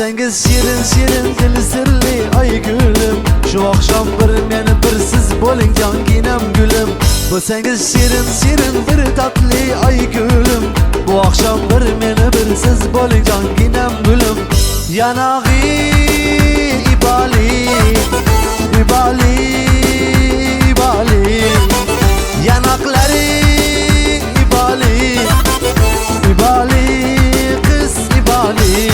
Bo'lsangiz shirin shirin dil sirli ay gülüm. Şu akşam bir meni bir siz bo'ling jonginam gülüm. Bo'lsangiz shirin shirin bir tatli ay gülüm. Bu akşam bir meni bir siz bo'ling jonginam gülüm. Yanag'i ibali ibali ibali yanaqlari ibali ibali qiz ibali.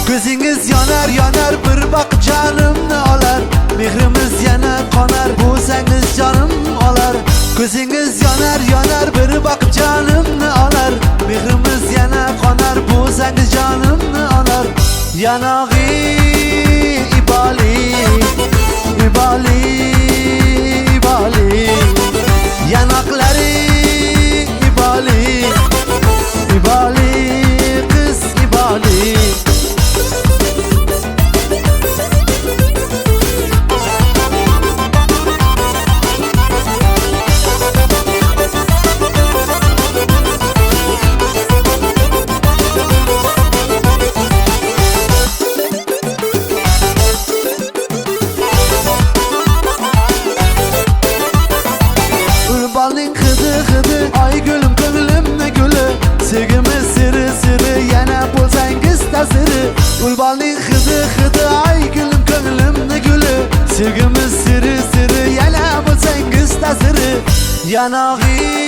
Ko'zingiz yonar yonar bir bak canımni olar. Mehrimiz yana qonar bo'lsangiz jonim olar. Ko'zingiz yonar yonar bir bak canımni olar. Mehrimiz yana qonar bo'lsangiz jonimni olar. Yanag'i ibali ibali ibali yanaqlari ibali ibali qiz ibali. Balning hidi hidi ay gülüm ko'nglimni guli. Sevgimiz siri siri yana bo'lsangiz ta'siri. Balning hidi hidi ay gülüm ko'nglimni guli. Sevgimiz siri siri yana bo'lsangiz ta'siri. Yanag'i